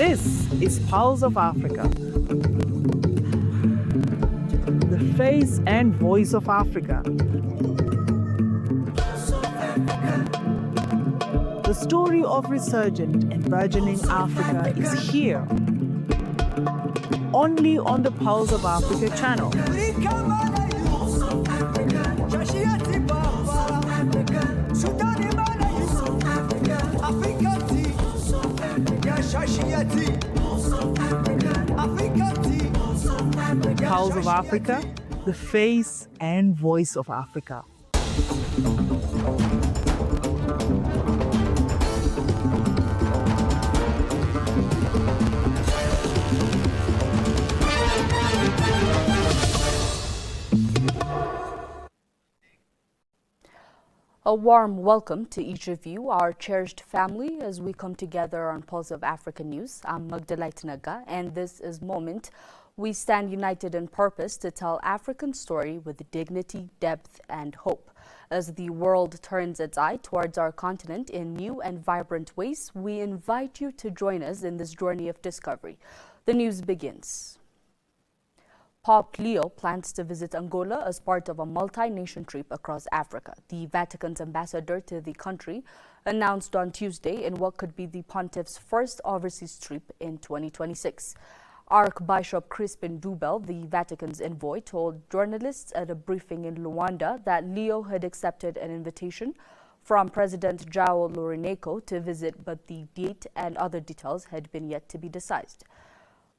This is Pulse of Africa, the face and voice of Africa. The story of resurgent and burgeoning Africa is here, only on the Pulse of Africa channel. Pulse of Africa, the face and voice of Africa. A warm welcome to each of you, our cherished family, as we come together on Pulse of Africa News. I'm Magdalite Naga, and this is Moment. We stand united in purpose to tell Africa's story with dignity, depth, and hope. As the world turns its eye towards our continent in new and vibrant ways, we invite you to join us in this journey of discovery. The news begins. Pope Leo plans to visit Angola as part of a multi-nation trip across Africa. The Vatican's ambassador to the country announced on Tuesday in what could be the pontiff's first overseas trip in 2026. Archbishop Crispin Dubel, the Vatican's envoy, told journalists at a briefing in Luanda that Leo had accepted an invitation from President João Lourenço to visit, but the date and other details had been yet to be decided.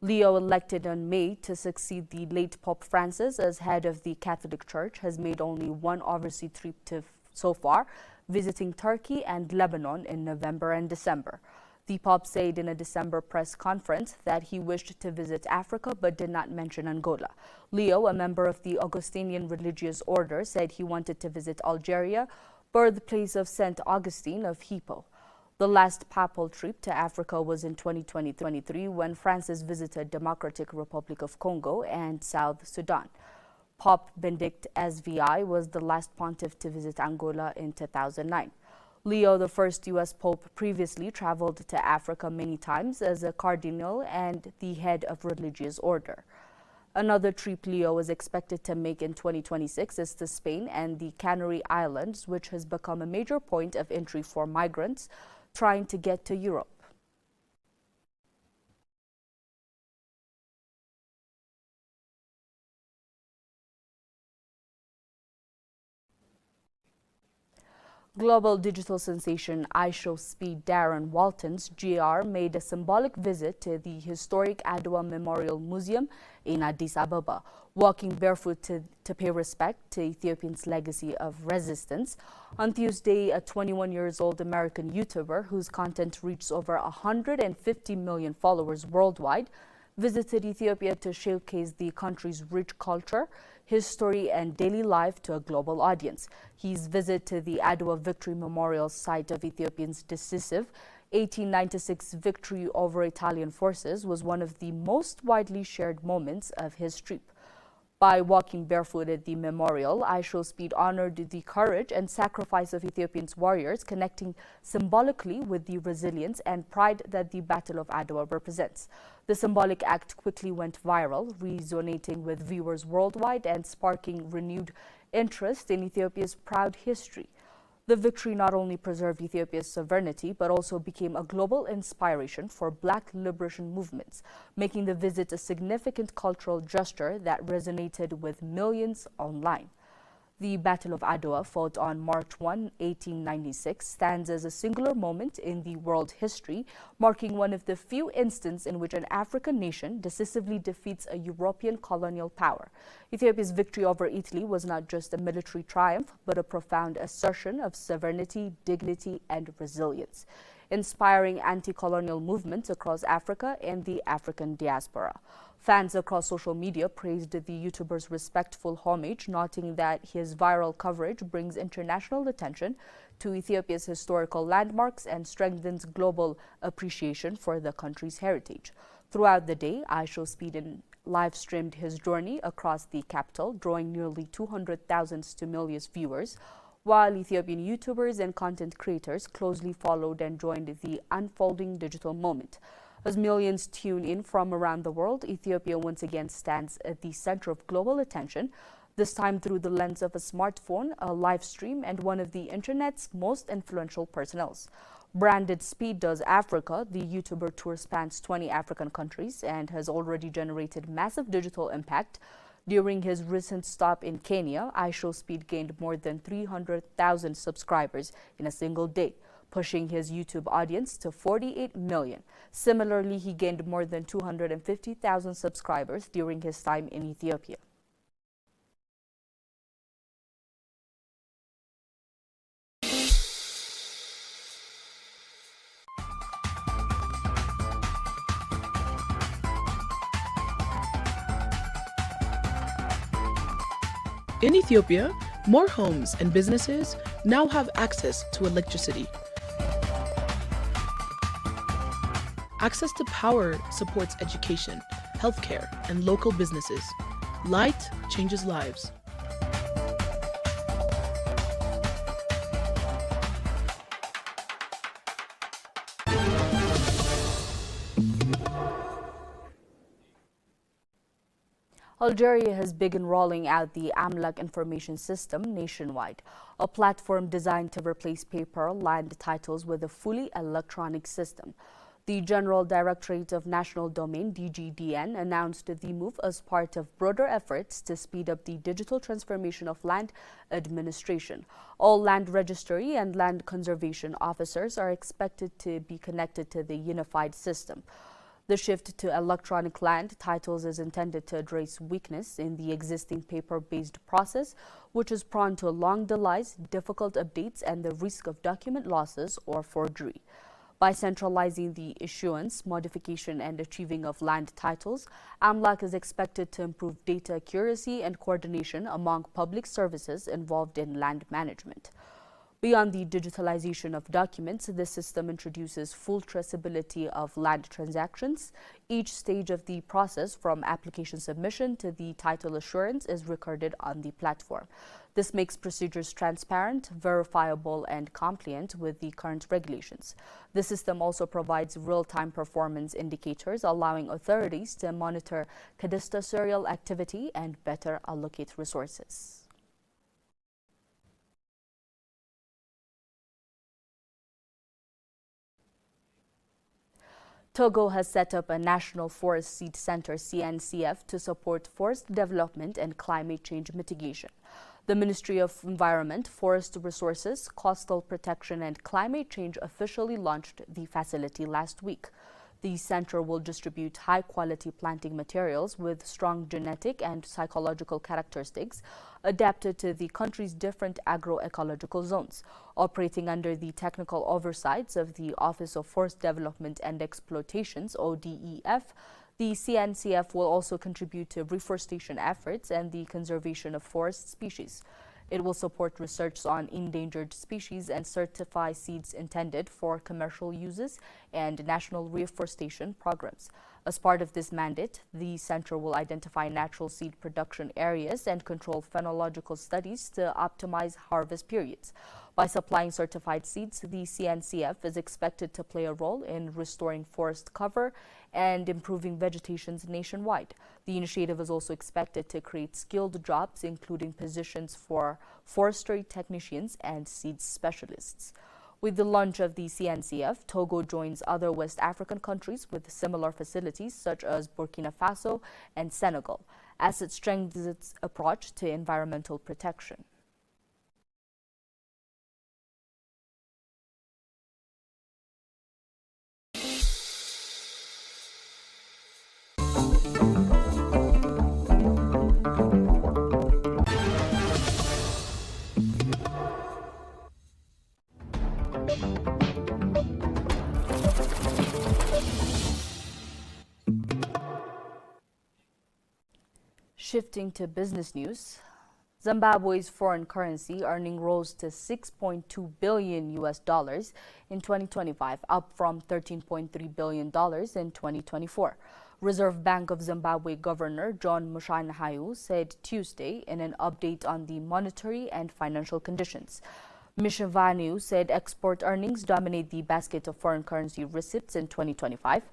Leo, elected in May to succeed the late Pope Francis as head of the Catholic Church, has made only one overseas trip so far, visiting Turkey and Lebanon in November and December. The Pope said in a December press conference that he wished to visit Africa but did not mention Angola. Leo, a member of the Augustinian religious order, said he wanted to visit Algeria, birthplace of St. Augustine of Hippo. The last papal trip to Africa was in 2023 when Francis visited Democratic Republic of Congo and South Sudan. Pope Benedict XVI was the last pontiff to visit Angola in 2009. Leo, the first U.S. Pope, previously traveled to Africa many times as a cardinal and the head of religious order. Another trip Leo is expected to make in 2026 is to Spain and the Canary Islands, which has become a major point of entry for migrants trying to get to Europe. Global digital sensation LuxSE Darren Walton's GR made a symbolic visit to the historic Adwa Memorial Museum in Addis Ababa, walking barefoot to pay respect to Ethiopia's legacy of resistance. On Tuesday, a 21-year-old American YouTuber whose content reached over 150 million followers worldwide visited Ethiopia to showcase the country's rich culture, history, and daily life to a global audience. His visit to the Adwa Victory Memorial site of Ethiopia's decisive 1896 victory over Italian forces was one of the most widely shared moments of his trip. By walking barefoot at the memorial, LuxSE honored the courage and sacrifice of Ethiopia's warriors, connecting symbolically with the resilience and pride that the Battle of Adwa represents. The symbolic act quickly went viral, resonating with viewers worldwide and sparking renewed interest in Ethiopia's proud history. The victory not only preserved Ethiopia's sovereignty, but also became a global inspiration for Black liberation movements, making the visit a significant cultural gesture that resonated with millions online. The Battle of Adwa, fought on March 1, 1896, stands as a singular moment in the world history, marking one of the few instances in which an African nation decisively defeats a European colonial power. Ethiopia's victory over Italy was not just a military triumph, but a profound assertion of sovereignty, dignity, and resilience, inspiring anti-colonial movements across Africa and the African diaspora. Fans across social media praised the YouTuber's respectful homage, noting that his viral coverage brings international attention to Ethiopia's historical landmarks and strengthens global appreciation for the country's heritage. Throughout the day, LuxSE live-streamed his journey across the capital, drawing nearly 200,000 stimulus viewers, while Ethiopian YouTubers and content creators closely followed and joined the unfolding digital moment. As millions tune in from around the world, Ethiopia once again stands at the center of global attention, this time through the lens of a smartphone, a live stream, and one of the internet's most influential personnels. Branded Speed Does Africa, the YouTuber tour spans 20 African countries and has already generated massive digital impact. During his recent stop in Kenya, iShowSpeed gained more than 300,000 subscribers in a single day, pushing his YouTube audience to 48 million. Similarly, he gained more than 250,000 subscribers during his time in Ethiopia. In Ethiopia, more homes and businesses now have access to electricity. Access to power supports education, healthcare, and local businesses. Light changes lives. Algeria has begun rolling out the AMLAC information system nationwide, a platform designed to replace paper land titles with a fully electronic system. The General Directorate of National Domain, DGDN, announced the move as part of broader efforts to speed up the digital transformation of land administration. All land registry and land conservation officers are expected to be connected to the unified system. The shift to electronic land titles is intended to address weakness in the existing paper-based process, which is prone to long delays, difficult updates, and the risk of document losses or forgery. By centralizing the issuance, modification, and achieving of land titles, AMLAC is expected to improve data accuracy and coordination among public services involved in land management. Beyond the digitalization of documents, this system introduces full traceability of land transactions. Each stage of the process, from application submission to the title assurance, is recorded on the platform. This makes procedures transparent, verifiable, and compliant with the current regulations. The system also provides real-time performance indicators, allowing authorities to monitor cadastral activity and better allocate resources. Togo has set up a National Forest Seed Center (CNCF) to support forest development and climate change mitigation. The Ministry of Environment, Forest Resources, Coastal Protection and Climate Change officially launched the facility last week. The center will distribute high-quality planting materials with strong genetic and psychological characteristics adapted to the country's different agroecological zones. Operating under the technical oversights of the Office of Forest Development and Exploitations, ODEF, the CNCF will also contribute to reforestation efforts and the conservation of forest species. It will support research on endangered species and certify seeds intended for commercial uses and national reforestation programs. As part of this mandate, the center will identify natural seed production areas and control phenological studies to optimize harvest periods. By supplying certified seeds, the CNCF is expected to play a role in restoring forest cover and improving vegetations nationwide. The initiative is also expected to create skilled jobs, including positions for forestry technicians and seed specialists. With the launch of the CNCF, Togo joins other West African countries with similar facilities such as Burkina Faso and Senegal, as it strengthens its approach to environmental protection. Shifting to business news, Zimbabwe's foreign currency earning rose to $6.2 billion in 2025, up from $13.3 billion in 2024. Reserve Bank of Zimbabwe Governor John Mushanhayu said Tuesday in an update on the monetary and financial conditions. Mission Vanu said export earnings dominate the basket of foreign currency receipts in 2025,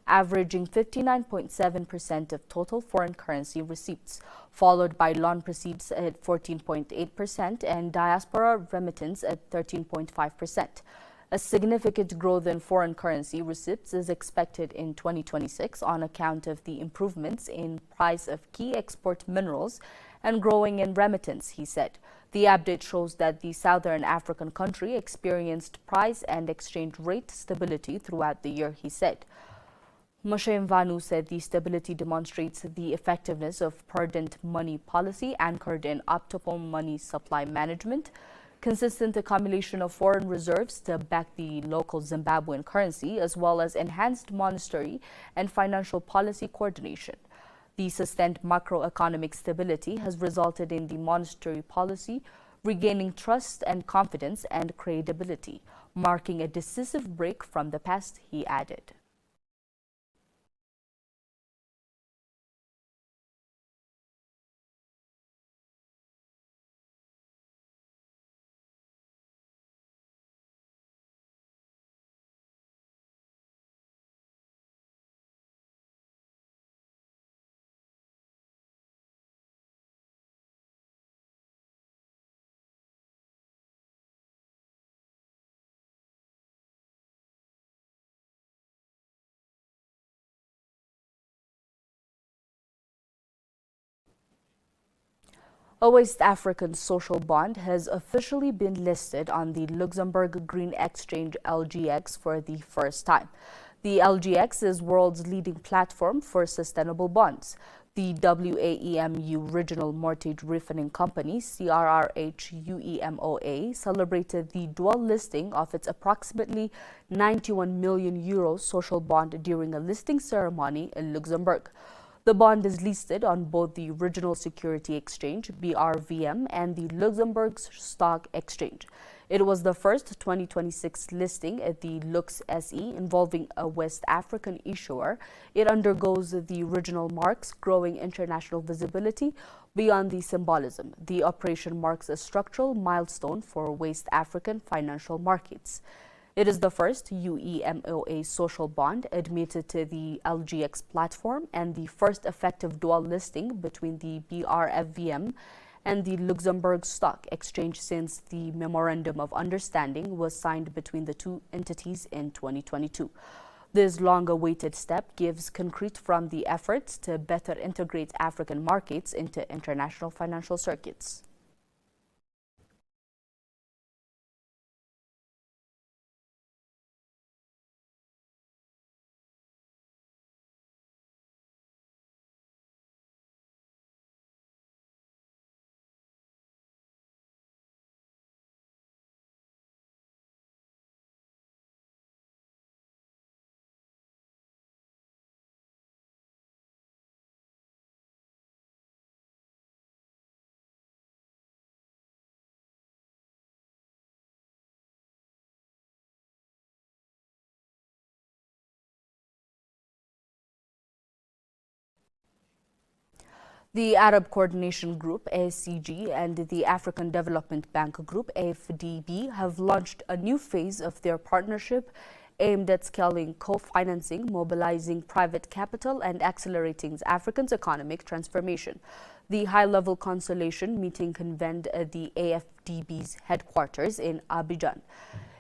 averaging 59.7% of total foreign currency receipts, followed by loan proceeds at 14.8% and diaspora remittance at 13.5%. A significant growth in foreign currency receipts is expected in 2026 on account of the improvements in price of key export minerals and growing in remittance, he said. The update shows that the Southern African country experienced price and exchange rate stability throughout the year, he said. Moshe Mvanu said the stability demonstrates the effectiveness of prudent money policy anchored in optimal money supply management, consistent accumulation of foreign reserves to back the local Zimbabwean currency, as well as enhanced monetary and financial policy coordination. The sustained macroeconomic stability has resulted in the monetary policy regaining trust and confidence and credibility, marking a decisive break from the past, he added. A West African social bond has officially been listed on the Luxembourg Green Exchange LGX for the first time. The LGX is world's leading platform for sustainable bonds. The WAEMU Regional Mortgage Refinancing Company, CRRH-UEMOA, celebrated the dual listing of its approximately €91 million social bond during a listing ceremony in Luxembourg. The bond is listed on both the Regional Security Exchange, BRVM, and the Luxembourg Stock Exchange. It was the first 2026 listing at the LuxSE involving a West African issuer. It undergoes the regional marks, growing international visibility beyond the symbolism. The operation marks a structural milestone for West African financial markets. It is the first UEMOA social bond admitted to the LGX platform and the first effective dual listing between the BRFVM and the Luxembourg Stock Exchange since the Memorandum of Understanding was signed between the two entities in 2022. This long-awaited step gives concrete from the efforts to better integrate African markets into international financial circuits. The Arab Coordination Group, ACG, and the African Development Bank Group, AFDB, have launched a new phase of their partnership aimed at scaling co-financing, mobilizing private capital, and accelerating Africa's economic transformation. The high-level consultation meeting convened at the AFDB's headquarters in Abidjan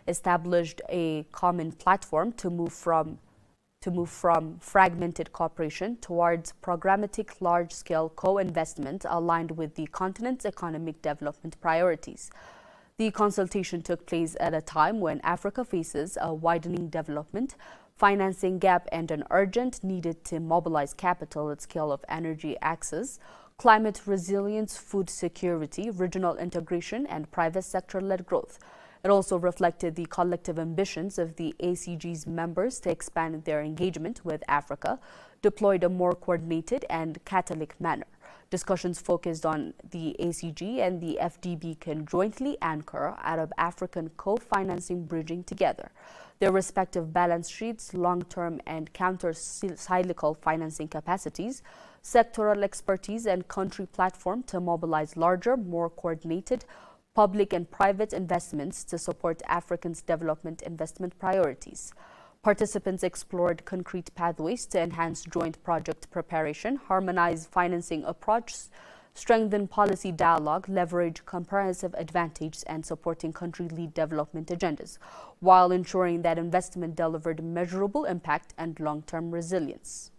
established a common platform to move from fragmented cooperation towards programmatic large-scale co-investment aligned with the continent's economic development priorities. The consultation took place at a time when Africa faces a widening development financing gap and an urgent need to mobilize capital at scale of energy access, climate resilience, food security, regional integration, and private sector-led growth. It also reflected the collective ambitions of the ACG's members to expand their engagement with Africa, deployed a more coordinated and catalytic manner. Discussions focused on the ACG and the FDB can jointly anchor Arab-African co-financing bridging together. Their respective balance sheets, long-term and counter-cyclical financing capacities, sectoral expertise, and country platform to mobilize larger, more coordinated public and private investments to support Africa's development investment priorities. Participants explored concrete pathways to enhance joint project preparation, harmonize financing approaches, strengthen policy dialogue, leverage comprehensive advantages, and supporting country-led development agendas, while ensuring that investment delivered measurable impact and long-term resilience.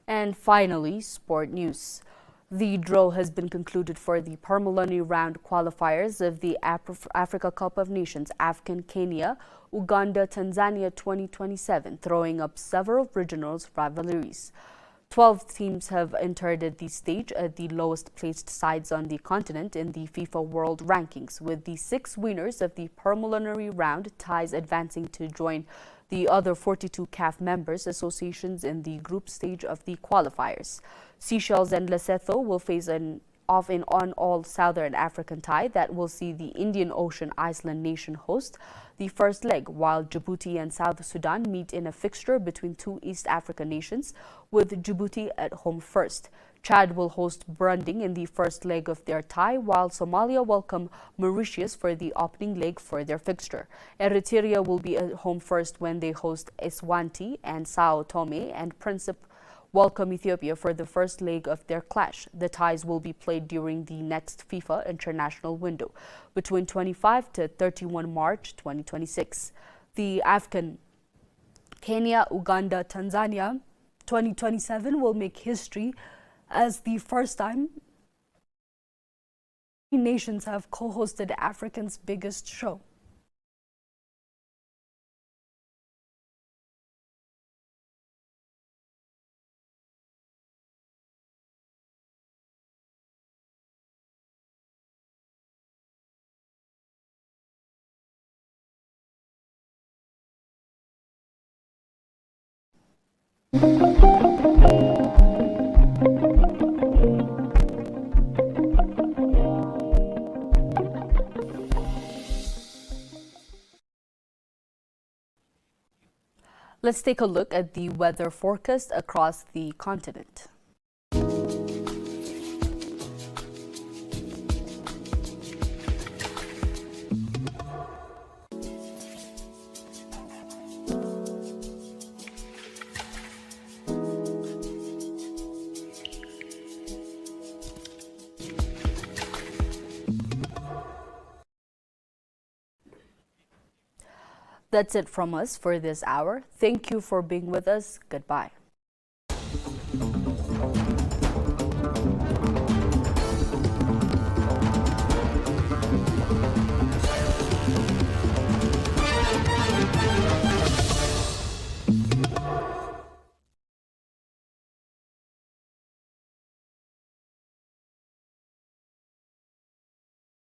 And finally, sport news. The draw has been concluded for the preliminary round qualifiers of the Africa Cup of Nations AFCON Kenya, Uganda, Tanzania 2027, throwing up several regional rivalries. 12 teams have entered the stage at the lowest placed sides on the continent in the FIFA World Rankings, with the 6 winners of the preliminary round ties advancing to join the other 42 CAF members associations in the group stage of the qualifiers. Seychelles and Lesotho will face an all Southern African tie that will see the Indian Ocean Island nation host the first leg, while Djibouti and South Sudan meet in a fixture between 2 East African nations, with Djibouti at home first. Chad will host Burundi in the first leg of their tie, while Somalia welcome Mauritius for the opening leg for their fixture. Eritrea will be at home first when they host Eswatini, and Sao Tome and Principe welcome Ethiopia for the first leg of their clash. The ties will be played during the next FIFA international window between 25 to 31 March 2026. The AFCON Kenya, Uganda, Tanzania 2027 will make history as the first time nations have co-hosted Africa's biggest show. Let's take a look at the weather forecast across the continent. That's it from us for this hour. Thank you for being with us. Goodbye.